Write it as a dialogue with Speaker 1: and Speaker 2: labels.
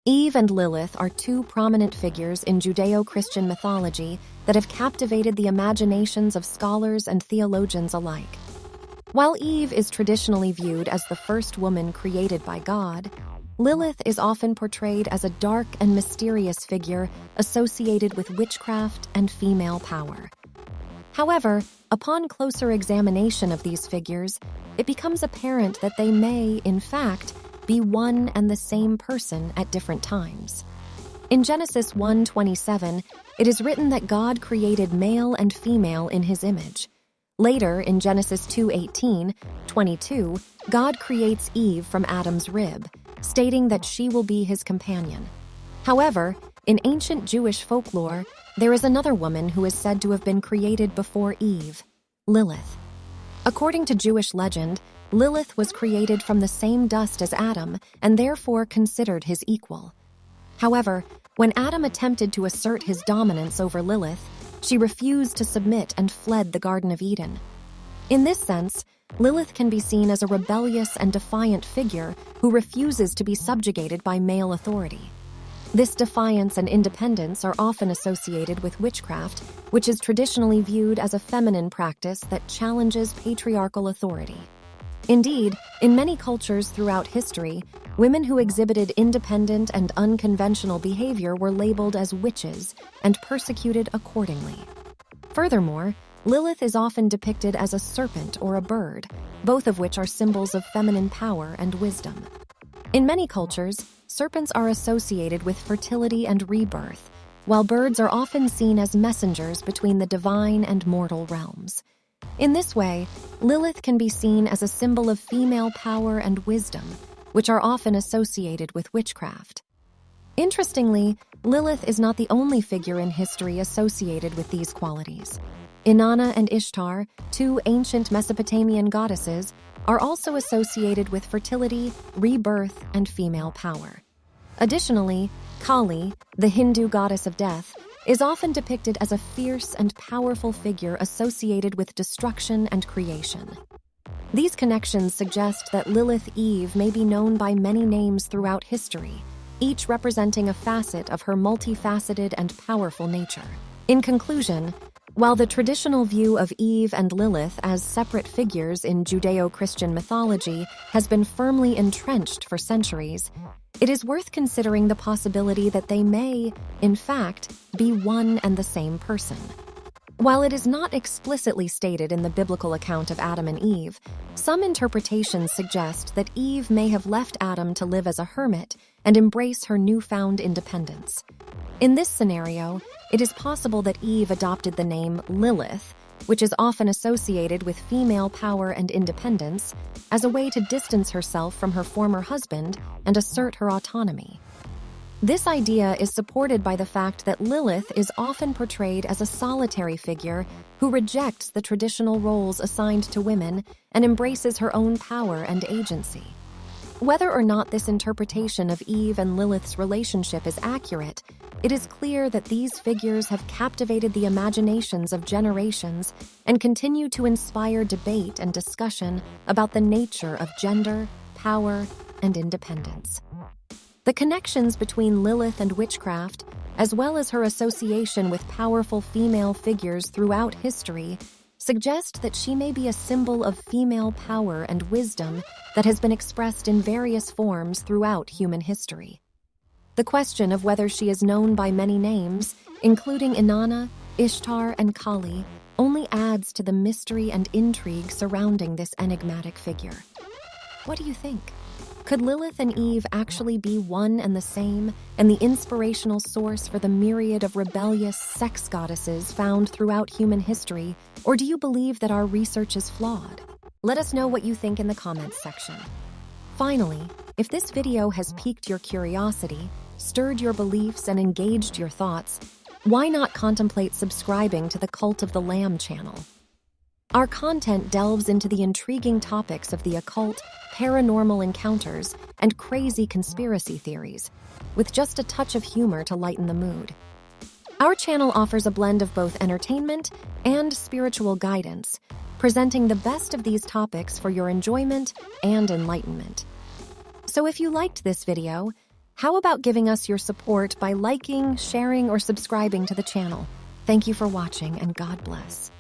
Speaker 1: Eve and Lilith are two prominent figures in Judeo-Christian mythology that have captivated the imaginations of scholars and theologians alike. While Eve is traditionally viewed as the first woman created by God, Lilith is often portrayed as a dark and mysterious figure associated with witchcraft and female power. However, upon closer examination of these figures, it becomes apparent that they may, in fact, be one and the same person at different times. In Genesis 1:27, it is written that God created male and female in his image. Later, in Genesis 2:18-22, God creates Eve from Adam's rib, stating that she will be his companion. However, in ancient Jewish folklore, there is another woman who is said to have been created before Eve, Lilith. According to Jewish legend, Lilith was created from the same dust as Adam and therefore considered his equal. However, when Adam attempted to assert his dominance over Lilith, she refused to submit and fled the Garden of Eden. In this sense, Lilith can be seen as a rebellious and defiant figure who refuses to be subjugated by male authority. This defiance and independence are often associated with witchcraft, which is traditionally viewed as a feminine practice that challenges patriarchal authority. Indeed, in many cultures throughout history, women who exhibited independent and unconventional behavior were labeled as witches and persecuted accordingly. Furthermore, Lilith is often depicted as a serpent or a bird, both of which are symbols of feminine power and wisdom. In many cultures, serpents are associated with fertility and rebirth, while birds are often seen as messengers between the divine and mortal realms. In this way, Lilith can be seen as a symbol of female power and wisdom, which are often associated with witchcraft. Interestingly, Lilith is not the only figure in history associated with these qualities. Inanna and Ishtar, two ancient Mesopotamian goddesses, are also associated with fertility, rebirth, and female power. Additionally, Kali, the Hindu goddess of death, is often depicted as a fierce and powerful figure associated with destruction and creation. These connections suggest that Lilith-Eve may be known by many names throughout history, each representing a facet of her multifaceted and powerful nature. In conclusion, while the traditional view of Eve and Lilith as separate figures in Judeo-Christian mythology has been firmly entrenched for centuries, it is worth considering the possibility that they may, in fact, be one and the same person. While it is not explicitly stated in the biblical account of Adam and Eve, some interpretations suggest that Eve may have left Adam to live as a hermit and embrace her newfound independence. In this scenario, it is possible that Eve adopted the name Lilith, which is often associated with female power and independence, as a way to distance herself from her former husband and assert her autonomy. This idea is supported by the fact that Lilith is often portrayed as a solitary figure who rejects the traditional roles assigned to women and embraces her own power and agency. Whether or not this interpretation of Eve and Lilith's relationship is accurate, it is clear that these figures have captivated the imaginations of generations and continue to inspire debate and discussion about the nature of gender, power, and independence. The connections between Lilith and witchcraft, as well as her association with powerful female figures throughout history, suggest that she may be a symbol of female power and wisdom that has been expressed in various forms throughout human history. The question of whether she is known by many names, including Inanna, Ishtar, and Kali, only adds to the mystery and intrigue surrounding this enigmatic figure. What do you think? Could Lilith and Eve actually be one and the same, and the inspirational source for the myriad of rebellious sex goddesses found throughout human history, or do you believe that our research is flawed? Let us know what you think in the comments section. Finally, if this video has piqued your curiosity, stirred your beliefs, and engaged your thoughts, why not contemplate subscribing to the Cult of the Lamb channel? Our content delves into the intriguing topics of the occult, paranormal encounters, and crazy conspiracy theories, with just a touch of humor to lighten the mood. Our channel offers a blend of both entertainment and spiritual guidance, presenting the best of these topics for your enjoyment and enlightenment. So if you liked this video, How about giving us your support by liking, sharing, or subscribing to the channel? Thank you for watching, and God bless.